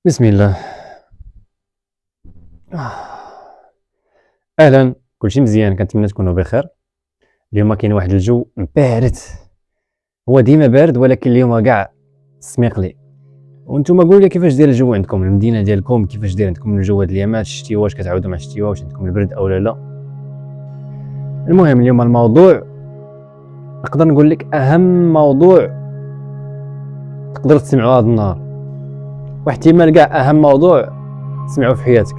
بسم الله. اهلا، كلشي مزيان، كنتمنى تكونوا بخير. اليوم كاين واحد الجو بارد، هو ديما بارد ولكن اليوم كاع سميقلي. وانتم قولوا لي كيفاش داير الجو عندكم، المدينه ديالكم كيفاش داير عندكم الجو هاد الايامات؟ الشتي واش كتعاودوا مع الشتي، واش عندكم البرد او لا؟ المهم اليوم الموضوع نقدر نقول لك اهم موضوع تقدر تسمعوا هذا النهار، واحتمال كاع اهم موضوع تسمعوا في حياتك.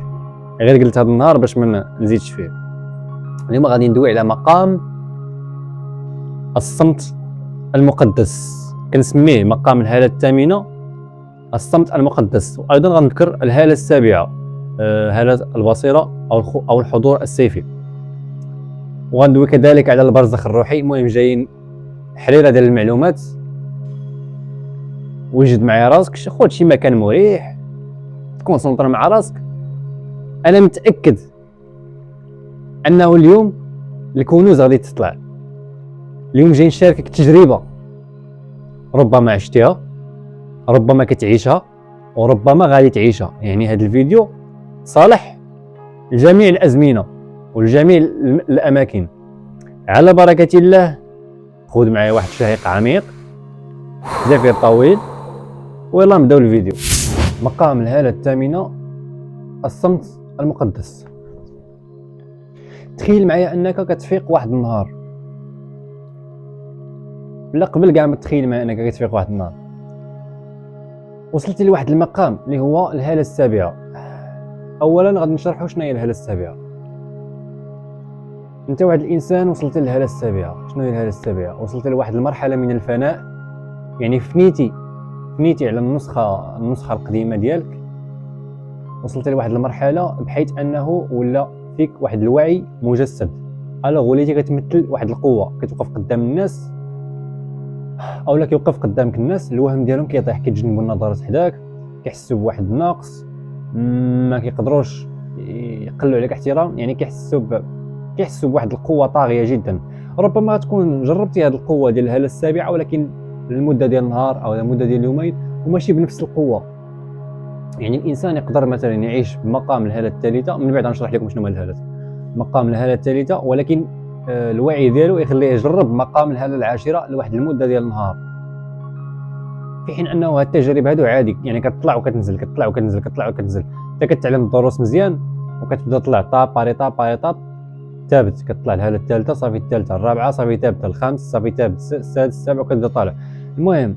غير قلت هذا النهار باش ما نزيدش فيه. اليوم غادي ندوي على مقام الصمت المقدس، كنسميه مقام الهالة الثامنة، الصمت المقدس. وايضا غنذكر الهالة السابعة، هالة البصيرة او الحضور السيفي. وغندوي كذلك على البرزخ الروحي. المهم جايين حريرة ديال المعلومات. وجد معايا راسك، خذ شي مكان مريح، تكونسونطر مع راسك. انا متاكد انه اليوم الكنوز غادي تطلع. اليوم جاي نشاركك تجربه، ربما عشتها، ربما كتعيشها، وربما غادي تعيشها. يعني هذا الفيديو صالح لجميع الازمنه ولجميع الاماكن. على بركه الله، خذ معايا واحد شهيق عميق، زفير طويل، ويلا نبداو الفيديو. مقام الهالة الثامنة، الصمت المقدس. تخيل معايا انك كتفيق واحد النهار، لا قبل كاع ما تخيل معايا انك كتفيق واحد النهار، وصلتي لواحد المقام اللي هو الهالة السابعة. اولا غادي نشرحوا شنو هي الهالة السابعة. انت واحد الانسان وصلت للهالة السابعة. شنو هي الهالة السابعة؟ وصلت لواحد المرحلة من الفناء، يعني فنيتي على النسخة القديمة ديالك. وصلت لواحد المرحلة بحيث انه ولا فيك واحد الوعي مجسد. وليتي كتمثل واحد القوة، كتوقف قدام الناس اولا كيوقف قدامك الناس، الوهم ديالهم كيطيح، كيتجنبوا النظرات حداك، كيحسوا بواحد النقص، ما كيقدروش يقلوا عليك احترام. يعني كيحسوا بواحد القوه طاغيه جدا. ربما تكون جربتي هذه القوه ديال الهاله السابعه، ولكن لمده ديال النهار او لمده ديال يومين، وماشي بنفس القوه. يعني الانسان يقدر مثلا يعيش بمقام الهاله الثالثه، من بعد غنشرح لكم شنو هو الهالات. مقام الهاله الثالثه، ولكن الوعي ديالو يخليه يجرب مقام الهاله العاشره لواحد المده ديال النهار. في حين انه هاد التجارب هادو عادي، يعني كتطلع وكتنزل، كتطلع وكتنزل، كتطلع وكتنزل. انت كتعلم الدروس مزيان وكتبدا تطلع طاب باري طاب باري طاب، ثابت. كتطلع الهاله الثالثه صافي، الثالثه الرابعه صافي ثابته، الخامس صافي ثابت، السادس السابع، وكتبدا طالع. المهم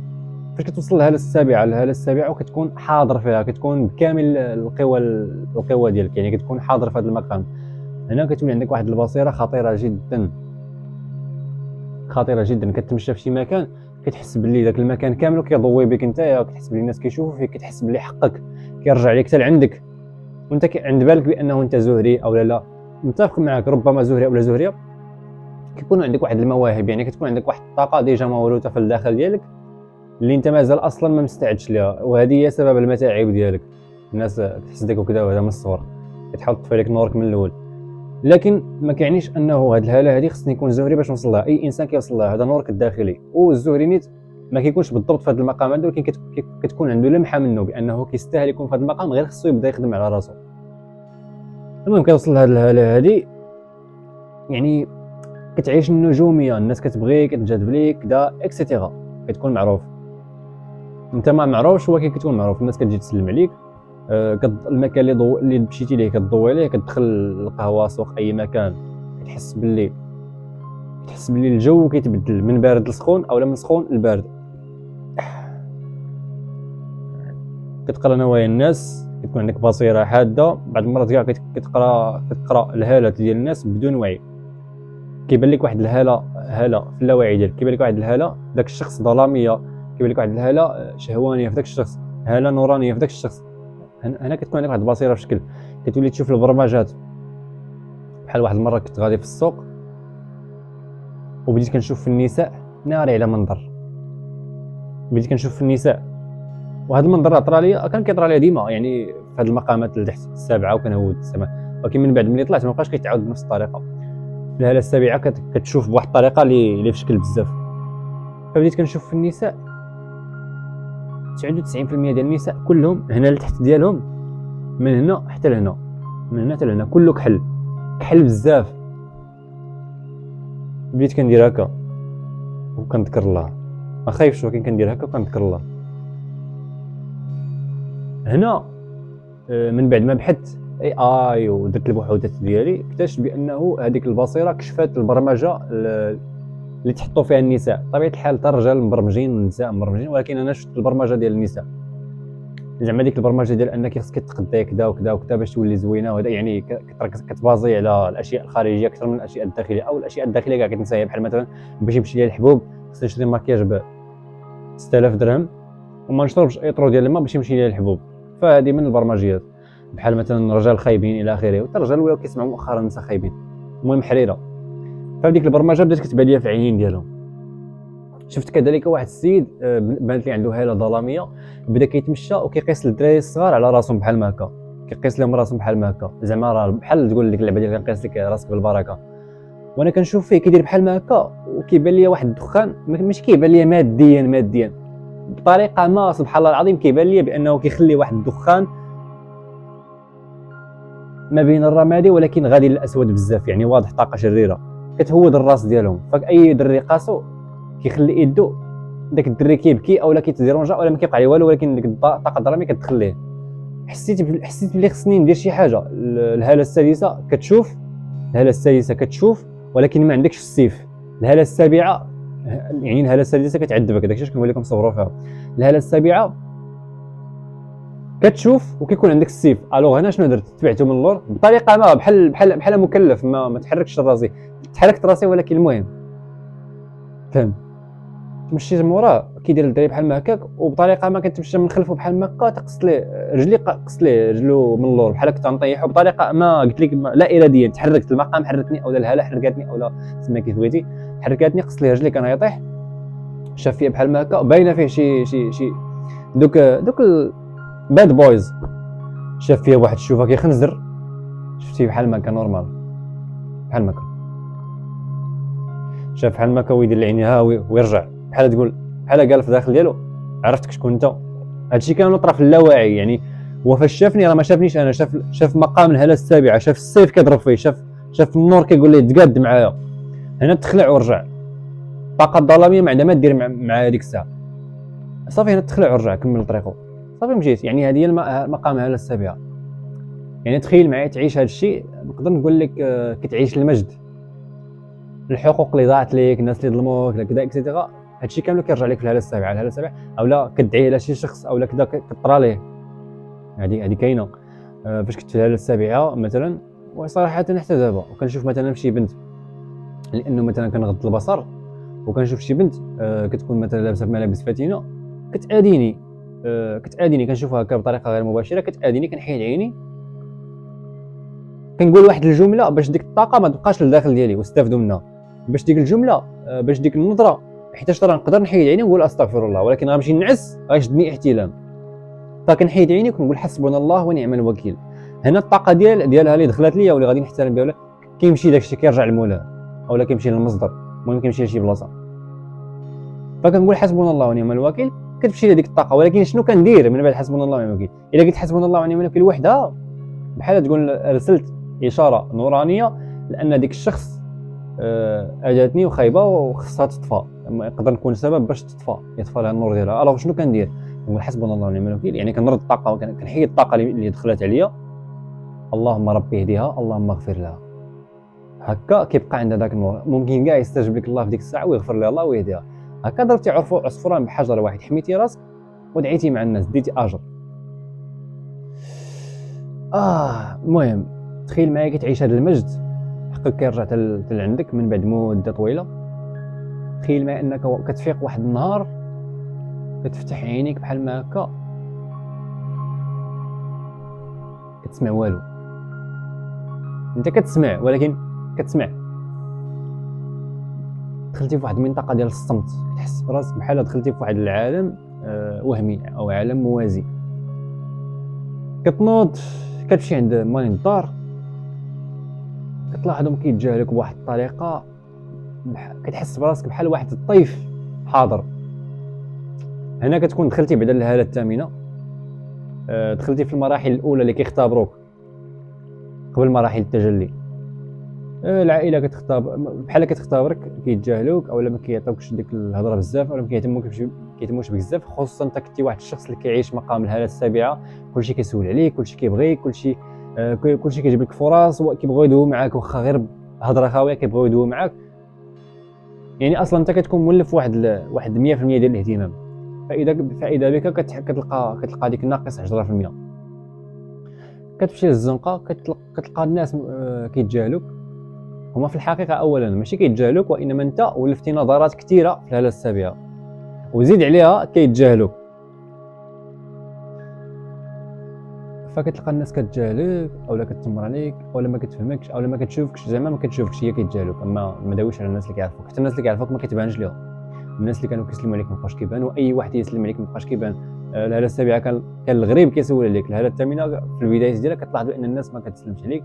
فاش كتوصل للهاله السابعه، وكتكون حاضر فيها، كتكون بكامل القوه ديالك، يعني كتكون حاضر في هذا المقام. هنا كتولي عندك واحد البصيره خطيره جدا، خطيره جدا. كتمشى في شي مكان كتحس باللي داك المكان كامل كيضوي بك نتايا، كتحس باللي الناس كيشوفوا فيك، كتحس باللي حقك كيرجع لك حتى لعندك، وانت عند بالك بانه انت زهري او لا. متفق معك، ربما زهري او لا زهريه. كيكون عندك واحد المواهب، يعني كتكون عندك واحد الطاقه ديجا موروثه في الداخل ديالك، اللي انت مازال اصلا ما مستعدش ليها، وهذه هي سبب المتاعب ديالك. الناس كتحسدك وكذا، وهذا من الصغر كتحاول تطفي لك نورك من الاول. لكن ما كيعنيش انه هذه الهاله هذه خصني يكون زهري باش نوصل لها. اي انسان كيوصل لها، هذا نورك الداخلي. والزهري نيت ما كيكونش بالضبط في هذا المقام هذا، ولكن كتكون عنده لمحه منه بانه كيستاهل يكون في هذا المقام، غير خصو يبدا يخدم على راسو. المهم كيوصل لهذه الهاله هذه، يعني كتعيش النجوميه، الناس كتبغيك، كتنجذب ليك كذا اكسيتيرا، كتكون معروف. انت ما معروفش ولكن كتكون معروف، الناس كتجي تسلم عليك. المكان اللي مشيتي ليه كتضوي عليه، كتدخل القهوه، سوق، اي مكان، كتحس باللي الجو كيتبدل من بارد لسخون او من سخون لبارد. كتقرا نوايا الناس، كتكون عندك بصيره حاده. بعض المرات كاع كتقرا الهالات ديال الناس بدون وعي. كيبان لك واحد هاله في اللاوعي ديالك، كيبان لك واحد الهاله داك الشخص ظلاميه، كيبان لك واحد الهاله شهوانيه في داك الشخص، هاله نورانيه في داك الشخص. هنا كتكون عندك واحد البصيره في شكل، كتولي تشوف البرمجات. بحال واحد المره كنت غادي في السوق وبديت كنشوف في النساء ناري على منظر، بديت كنشوف في النساء، وهذا المنظر طرا لي، كان كيطرا لي ديما، يعني في هذه المقامات اللي تحت السابعه وكنهود السماء. ولكن من بعد ملي طلعت ما بقاش كيتعاود بنفس الطريقه. الهاله السابعه كتشوف بواحد الطريقه اللي في شكل بزاف. فبديت كنشوف في النساء 99% ديال النساء كلهم هنا لتحت ديالهم، من هنا حتى لهنا، من هنا حتى لهنا كله كحل، كحل بزاف. بديت كندير هكا وكنذكر الله، ما خايفش ولكن كندير هكا وكنذكر الله. هنا من بعد ما بحثت اي ودرت البحوثات ديالي، اكتشفت بانه هذيك البصيره كشفت البرمجه اللي تحطوا فيها النساء. طبيعه الحال حتى الرجال مبرمجين والنساء مبرمجين، ولكن انا شفت البرمجه ديال النساء، زعما ديك البرمجه ديال انك خصك تقداي كذا وكذا وكذا باش تولي زوينه، وهذا يعني كتبازي على الاشياء الخارجيه اكثر من الاشياء الداخليه، او الاشياء الداخليه كاع كتنساها. بحال مثلا باش يمشي لي الحبوب خصني نشري ماكياج ب 6000 درهم وما نشربش ايطرو ديال الماء باش يمشي لي الحبوب. فهذه من البرمجيات. بحال مثلا رجال خايبين الى اخره، وحتى الرجال ولاو كيسمعوا مؤخرا النساء خايبين. المهم حريره. فهذيك البرمجه بدات كتبان ليا في عينين ديالهم. شفت كذلك واحد السيد بانت لي عنده هاله ظلاميه، بدا كيتمشى وكيقيس الدراري الصغار على راسهم بحال ما هكا، كيقيس لهم راسهم بحال ما هكا، زعما راه بحال تقول ديك اللعبه ديال كنقيس لك راسك بالبركه. وانا كنشوف فيه كيدير بحال ما هكا وكيبان لي واحد الدخان، ماشي كيبان لي ماديا بطريقه ما سبحان الله العظيم، كيبان لي بانه كيخلي واحد الدخان ما بين الرمادي ولكن غادي للاسود بزاف، يعني واضح طاقه شريره كتهود الراس ديالهم. فاي دري قاسو كيخلي يدو داك الدري كيبكي اولا كيتديرونجا ولا ما كيبقى عليه والو، ولكن ديك الطاقه الدراميه كتدخل ليه. حسيت بلي خصني ندير شي حاجه. الهاله السادسه كتشوف، الهاله السادسه كتشوف ولكن ما عندكش السيف. الهاله السابعه، يعني الهاله السادسه كتعذبك، داكشي اش كنقول لكم صوروا فيها. الهاله السابعه كتشوف وكيكون عندك السيف. الوغ هنا شنو درت؟ تبعته من اللور بطريقه ما بحال مكلف، ما تحركش راسي، تحركت راسي ولكن المهم فهم. تمشيت موراه كيدير الدري بحال ما هكاك، وبطريقه ما كنتمشى من خلفه بحال ما هكا، تقصت ليه رجلي، قصت ليه رجلو من اللور بحال كنت نطيحو بطريقه ما قلت لك لا اراديا. تحركت، المقام حركني اولا الهاله حركتني اولا سمي كيف بغيتي، حركتني، قصت ليه رجلي كان يطيح. شاف فيا بحال ما هكا باينه فيه شي دوك الباد بويز. شاف فيها واحد الشوفه كيخنزر، شفتي بحال ما كان نورمال بحال ما كان. شاف بحال ما كان ويدير العيني ها ويرجع بحال تقول بحال قال في داخل ديالو عرفتك شكون انت. هادشي كان طرف اللاواعي. يعني هو فاش شافني راه ما شافنيش انا، شاف مقام الهاله السابعه، شاف السيف كيضرب فيه، شاف النور كيقول ليه تقاد معايا. هنا تخلع ورجع. الطاقه الظلاميه ما عندها ما دير مع هذيك الساعه. صافي هنا تخلع ورجع كمل طريقه. صافي مشيت. يعني هذه هي مقام الهاله السابعه. يعني تخيل معايا تعيش هذا الشيء. نقدر نقول لك كتعيش المجد، الحقوق اللي ضاعت لك، الناس اللي ظلموك كذا اكسيتيرا، هادشي كامل كيرجع لك في الهاله السابعه. الهاله السابعه اولا كتدعي على شي شخص اولا كذا كطرى ليه. هذه كاينه. فاش كنت في الهاله السابعه مثلا، وصراحه حتى دابا وكنشوف مثلا في شي بنت، لانه مثلا كنغض البصر وكنشوف شي بنت كتكون مثلا لابسه ملابس فاتنه كتاديني كنشوفها هكا بطريقه غير مباشره، كتاديني كنحيد عيني كنقول واحد الجمله باش ديك الطاقه ما تبقاش لداخل ديالي واستافدوا منها. باش ديك الجمله باش ديك النظره، حيت راه نقدر نحيد عيني ونقول استغفر الله، ولكن غنمشي نعس غيشدني احتلام. فكنحيد عيني وكنقول حسبنا الله ونعم الوكيل. هنا الطاقه ديالها اللي دخلت ليا واللي غادي نحترم بها، ولا كيمشي داكشي كيرجع للمولاه اولا كيمشي للمصدر، المهم كيمشي لشي بلاصه. فكنقول حسبنا الله ونعم الوكيل، كتمشي لهذيك الطاقه. ولكن شنو كندير من بعد حسبنا الله ونعم الوكيل؟ الا قلت حسبنا الله ونعم الوكيل وحدها، بحال تقول رسلت اشاره نورانيه لان ديك الشخص اجاتني وخايبه وخصها تطفى، يقدر نكون سبب باش يطفى لها النور ديالها. الوغ شنو كندير؟ نقول حسبنا الله ونعم الوكيل، يعني كنرد الطاقه كنحيد الطاقه اللي دخلت عليا. اللهم ربي اهديها، اللهم اغفر لها. هكا كيبقى عندها داك النور. ممكن كاع يستجيب لك الله في ديك الساعه ويغفر لها الله ويهديها. هكا ضربتي عصفوران بحجر واحد، حميتي راسك ودعيتي مع الناس، ديتي اجر. المهم تخيل معايا كتعيش هذا المجد حقك كيرجع حتى لعندك من بعد مده طويله. تخيل معايا انك كتفيق واحد النهار كتفتح عينيك بحال ما هكا كتسمع والو. انت كتسمع ولكن كتسمع دخلتي في واحد المنطقه ديال الصمت، كتحس براسك بحال دخلتي في واحد العالم وهمي او عالم موازي. كتنوض كتمشي عند مالين الدار، كتلاحظهم كيتجاهلوك بواحد الطريقه، كتحس براسك بحال واحد الضيف حاضر. هنا كتكون دخلتي بعدا للهاله الثامنه. دخلتي في المراحل الاولى اللي كيختبروك قبل مراحل التجلي. العائله بحال كتختبرك، كيتجاهلوك اولا ما كيعطيوكش ديك الهضره بزاف، اولا ما كيهتموش بزاف، خصوصا انت كنتي واحد الشخص اللي كيعيش مقام الهاله السابعه. كلشي كيسول عليك، كلشي كيبغيك، كلشي كيجيب لك فرص، كيبغيو يدويو معاك واخا غير هضره خاويه كيبغيو يدويو معاك. يعني اصلا انت كتكون مولف واحد 100% ديال الاهتمام. فاذا بك كتلقى ديك ناقص 10%. كتمشي للزنقه كتلقى الناس كيتجاهلوك. هما في الحقيقه اولا ماشي كيتجاهلوك، وانما انت ولفتي نظرات كثيره في الهاله السابعه، وزيد عليها كيتجاهلوك. فكتلقى الناس كتجاهلك اولا كتمر عليك اولا ما كتفهمكش اولا ما كتشوفكش، زعما ما كتشوفكش، هي كيتجاهلوك. اما ما داويش على الناس اللي كيعرفوك، حتى الناس اللي كيعرفوك ما كتبانش ليهم. الناس اللي كانوا كيسلموا عليك ما بقاش كيبانوا، اي واحد يسلم عليك ما بقاش كيبان. الهاله السابعه كان الغريب كيسول عليك. الهاله الثامنه في البدايات ديالها كتلاحظ بان الناس ما كتسلمش عليك،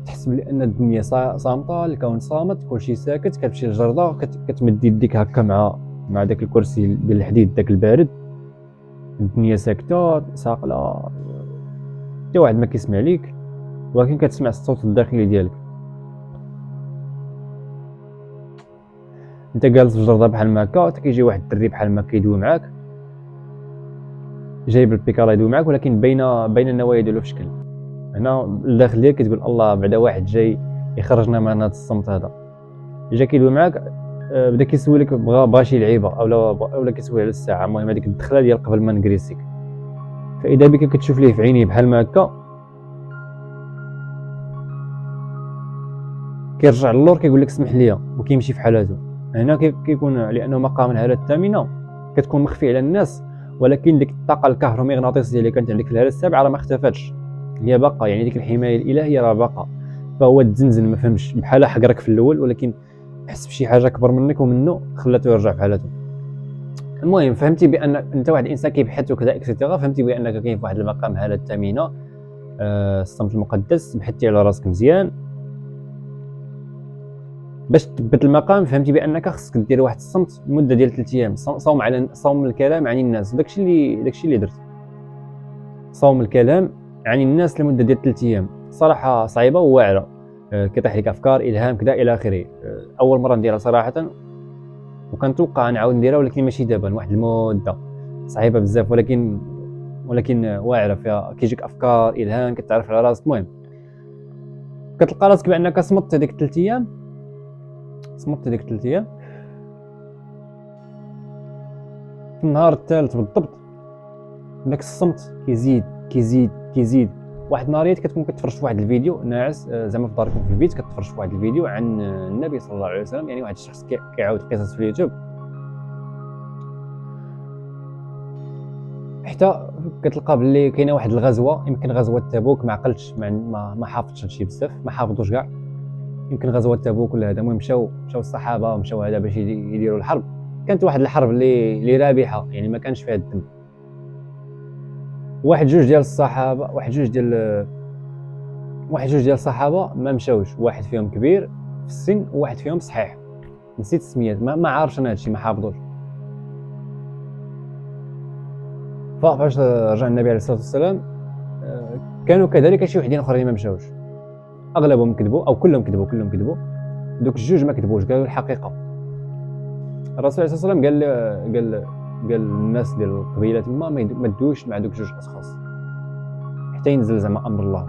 تحس بان الدنيا صامته، الكون صامت، كلشي ساكت. كتمشي للجرده كتمد يديك هكا مع داك الكرسي ديال الحديد داك البارد، الدنيا ساكته ساقله، حتى واحد ما كيسمع ليك، ولكن كتسمع الصوت الداخلي ديالك. انت جالس في الجرده بحال ما هكا، كيجي واحد الدري بحال ما كيدوي معاك، جايب البيكالا يدوي معاك، ولكن بين النوايا ديالو في شكل. هنا الداخل ديالك كتقول الله بعدا واحد جاي يخرجنا من هذا الصمت هذا. جا كيدوي معاك، بدا كيسولك بغا شي لعيبه اولا كيسول على الساعه. المهم هذيك الدخله ديال قبل ما نكريسيك. فاذا بك كتشوف ليه في عينيه بحال ما هكا، كيرجع للور كيقول لك اسمح لي وكيمشي في حالاته. هنا كيكون لانه مقام الهاله الثامنه كتكون مخفي على الناس، ولكن ديك الطاقه الكهرومغناطيسيه اللي كانت عندك في الهاله السابعه راه ما اختفتش، هي باقا. يعني ديك الحمايه الالهيه راه باقا. فهو تزنزن ما فهمش، بحال حقرك في الاول، ولكن حس بشي حاجه اكبر منك ومنه خلاته يرجع في حالته. المهم فهمتي بان انت واحد الانسان كيبحث وكذا اكسيتيرا. فهمتي بانك كاين في واحد المقام الهاله الثامنه، الصمت المقدس. بحثتي على راسك مزيان باش تثبت المقام. فهمتي بانك خصك دير واحد الصمت مده ديال 3 ايام، صوم الكلام عن الناس. داكشي اللي درت، صوم الكلام عن الناس لمده ديال 3 ايام. صراحه صعيبه وواعره، كيطيح لك افكار، الهام، كذا الى اخره. اول مره نديرها صراحه، وكنتوقع نعاود نديرها، ولكن ماشي دابا، واحد المده صعيبه بزاف، ولكن واعره. فيها كيجيك افكار، الهام، كتعرف على راسك. المهم كتلقى راسك بانك صمت هذيك 3 ايام. في النهار الثالث بالضبط داك الصمت كيزيد. واحد النهاريات كتكون كتفرج في واحد الفيديو ناعس، زعما في داركم في البيت، كتفرج في واحد الفيديو عن النبي صلى الله عليه وسلم. يعني واحد الشخص كيعاود قصص في اليوتيوب، حتى كتلقى باللي كاينه واحد الغزوه، يمكن غزوه تبوك، ما عقلتش، ما حافظتش هادشي بزاف، ما حافظوش كاع. يمكن غزوه تبوك ولا هذا. المهم مشاو الصحابه ومشاو هذا باش يديروا الحرب. كانت واحد الحرب اللي رابحه، يعني ما كانش فيها الدم. واحد جوج ديال الصحابه ما مشاوش. واحد فيهم كبير في السن وواحد فيهم صحيح، نسيت السميات، ما عارفش انا هادشي، ما حافظوش. فاش رجع النبي عليه الصلاه والسلام، كانوا كذلك شي وحدين اخرين ما مشاوش. اغلبهم كذبوا او كلهم كذبوا. دوك الجوج ما كذبوش، قالوا الحقيقه. الرسول عليه الصلاه والسلام قال للناس ديال القبيله تما ما تدوش مع دوك جوج اشخاص حتى ينزل زعما امر الله.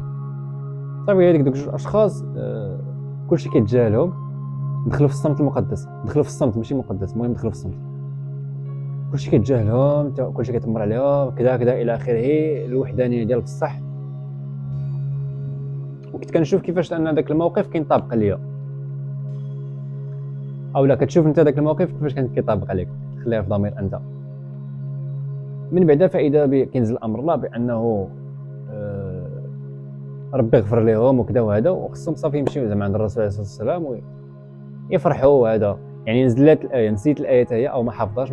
صافي هذيك دوك جوج اشخاص كلشي كيتجاهلهم، دخلوا في الصمت المقدس، دخلوا في الصمت ماشي مقدس، المهم دخلوا في الصمت. كلشي كيتجاهلهم، كلشي كيتمر عليهم كذا الى اخره. الوحدانيه ديال بصح. وكنت كنشوف كيفاش ان داك الموقف كينطبق عليا، اولا كتشوف انت داك الموقف كيفاش كان كيطابق عليك، خليها في ضمير انت. من بعد فائده كينزل امر الله بانه ربي يغفر لهم وكذا وهذا، وخصهم صافي يمشيو زعما عند الرسول عليه الصلاه والسلام ويفرحوا وهذا. يعني نزلت الايه، نسيت الايه هي او ما حافظاش.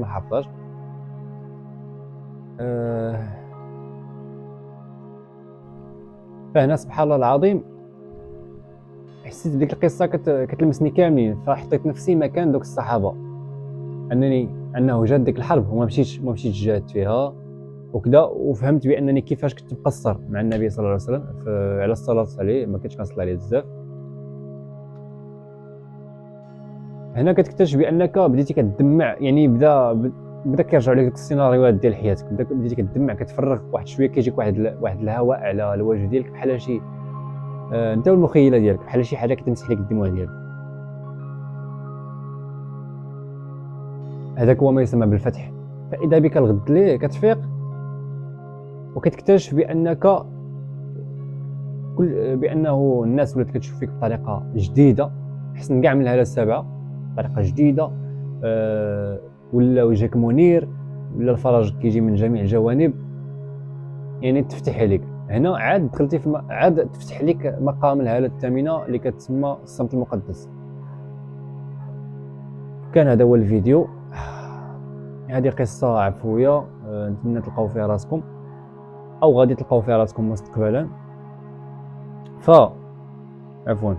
فهنا سبحان الله العظيم حسيت بديك القصه كتلمسني كاملين، فحطيت نفسي مكان دوك الصحابه، انني انه جات ديك الحرب وما مشيتش جاهدت فيها وكذا، وفهمت بانني كيفاش كنت مقصر مع النبي صلى الله عليه وسلم على الصلاه عليه، ما كنتش كنصلي عليه بزاف. هنا كتكتشف بانك بديتي كتدمع، يعني بدا كيرجعوا لك السيناريوهات ديال حياتك، بديتي كتدمع، كتفرغ واحد شويه، كيجيك واحد الهواء على الوجه ديالك بحال شي انت والمخيله ديالك بحال شي حاجه كتمسح لك الدموع ديالك. هذاك هو ما يسمى بالفتح. فاذا بك الغد ليه كتفيق وكتكتشف بانه الناس ولات كتشوف فيك بطريقه جديده، احسن كاع من الهاله السابعه، بطريقه جديده. ولا وجهك منير، ولا الفرج كيجي من جميع الجوانب، يعني تفتح عليك. هنا عاد دخلتي عاد تفتح لك مقام الهاله الثامنه اللي كتسمى الصمت المقدس. كان هذا هو الفيديو. هذه قصه عفويه، نتمنى تلقاو فيها راسكم او غادي تلقاو فيها راسكم مستقبلا. عفوا.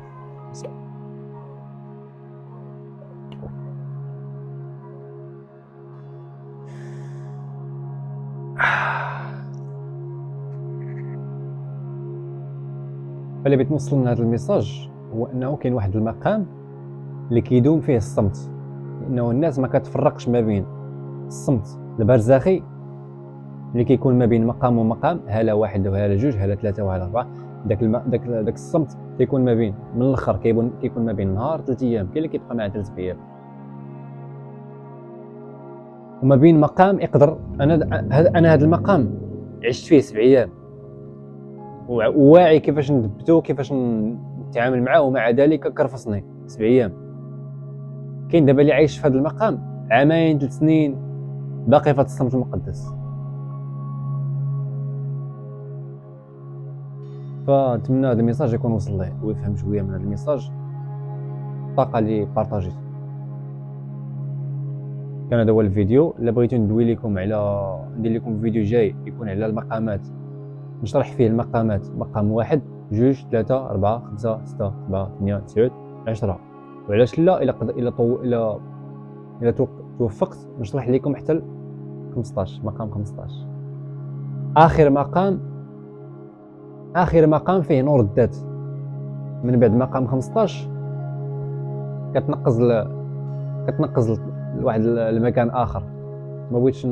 فاللي بغيت نوصل من هذا الميساج هو انه كاين واحد المقام اللي كيدوم فيه الصمت، لانه الناس ما كتفرقش ما بين الصمت البرزخي اللي كيكون ما بين مقام ومقام، هاله واحد وهاله جوج، هاله ثلاثه وهاله اربعه. داك الصمت كيكون ما بين من الاخر كيكون ما بين نهار 3 ايام، كاين اللي كيبقى معاه 3 ايام، وما بين مقام يقدر انا هذا المقام عشت فيه 7 ايام وواعي كيفاش ندبتو، كيفاش نتعامل معاه، ومع ذلك كرفصني 7 ايام. كاين دابا اللي عايش في هذا المقام عامين 3 سنين باقي في هذا الصمت المقدس. فنتمنى هذا الميساج يكون وصل ليه ويفهم شويه من هذا الميساج، الطاقه اللي بارطاجيت. كان هذا هو الفيديو. الا بغيتو ندوي لكم ندير لكم فيديو جاي يكون على المقامات، نشرح فيه المقامات، مقام 1 2 3 4 5 6 7 8 9 10، وعلاش لا الا توفقت نشرح لكم حتى 15 مقام 15. اخر مقام فيه نور الذات. من بعد مقام 15 كتنقز لواحد المكان اخر. ما بغيتش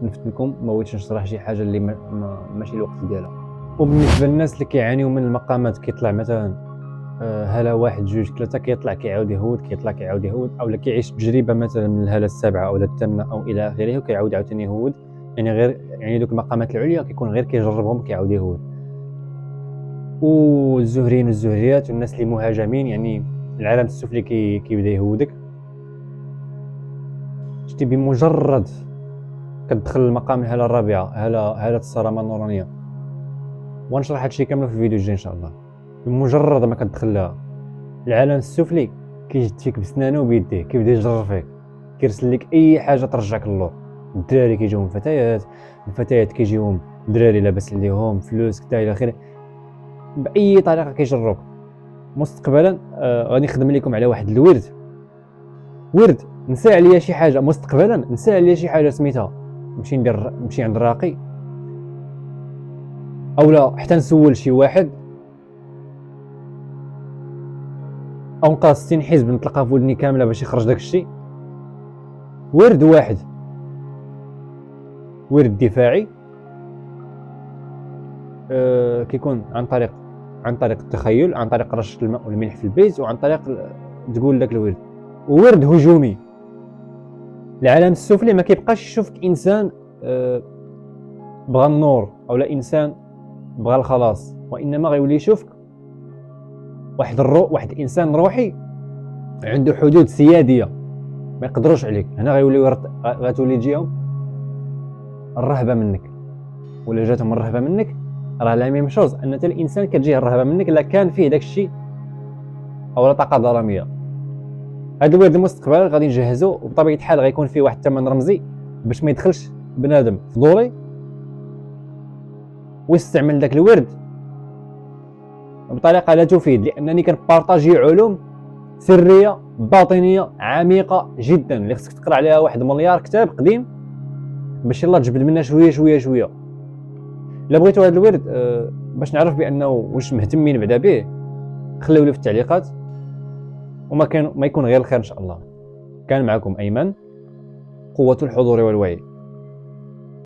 نفتنكم، ما بغيتش نشرح شي حاجه اللي ماشي الوقت ديالها. وبالنسبه للناس اللي كيعانيو من المقامات، كيطلع مثلا هاله 1 2 3 كيطلع كيعاود يهود، او كيعيش تجربه مثلا من الهاله السابعه او الثامنه او الى اخره وكيعاود عاوتاني يهود، يعني دوك المقامات العليا كيكون غير كيجربهم كيعاود يهود. والزهريين والزهريات والناس اللي مهاجمين، يعني العالم السفلي كيبدا يهودك. شتي بمجرد كتدخل المقام الهاله الرابعه، هاله الصرامه النورانيه، ونشرح هادشي كامل في الفيديو الجاي ان شاء الله. بمجرد ما كتدخل لها العالم السفلي كيجد فيك بسنانه وبيديه، كيبدا يجرب فيك، كيرسل لك اي حاجه ترجعك للور. الدراري كيجيوهم فتيات، الفتيات كيجيوهم دراري لاباس عليهم فلوس كذا الى اخره. باي طريقه كيجروك. مستقبلا غادي نخدم لكم على واحد ورد نسى عليا شي حاجه، مستقبلا نسى عليا شي حاجه سميتها نمشي عند الراقي، او لا حتى نسول شي واحد، او نقرا 60 حزب نطلقها في ودني كامله باش يخرج داك الشيء. ورد واحد، ورد دفاعي، كيكون عن طريق التخيل، عن طريق رشه الماء والملح في البيت، وعن طريق تقول داك الورد. وورد هجومي، العالم السفلي ما كيبقاش يشوفك انسان بغى النور او لا انسان بغى الخلاص، وانما غيولي يشوفك واحد انسان روحي عنده حدود سياديه ما يقدروش عليك. هنا غتولي تجيهم الرهبه منك، ولا جاتهم الرهبه منك، راه لا ميم شوز ان حتى الانسان كتجيه الرهبه منك الا كان فيه داك الشيء او لا طاقه ظلاميه. هذا الورد المستقبل غادي نجهزو، وبطبيعه الحال غيكون فيه واحد الثمن رمزي باش ما يدخلش بنادم فضولي ويستعمل داك الورد بطريقه لا تفيد، لانني كنبارطاجي علوم سريه باطنيه عميقه جدا اللي خصك تقرا عليها 1 مليار كتاب قديم باش يلا تجبد منها شويه شويه شويه. الا بغيتوا هذا الورد باش نعرف بانه واش مهتمين بعدا به، خليو لي في التعليقات، وما كان ما يكون غير الخير ان شاء الله. كان معكم ايمن، قوه الحضور والوعي.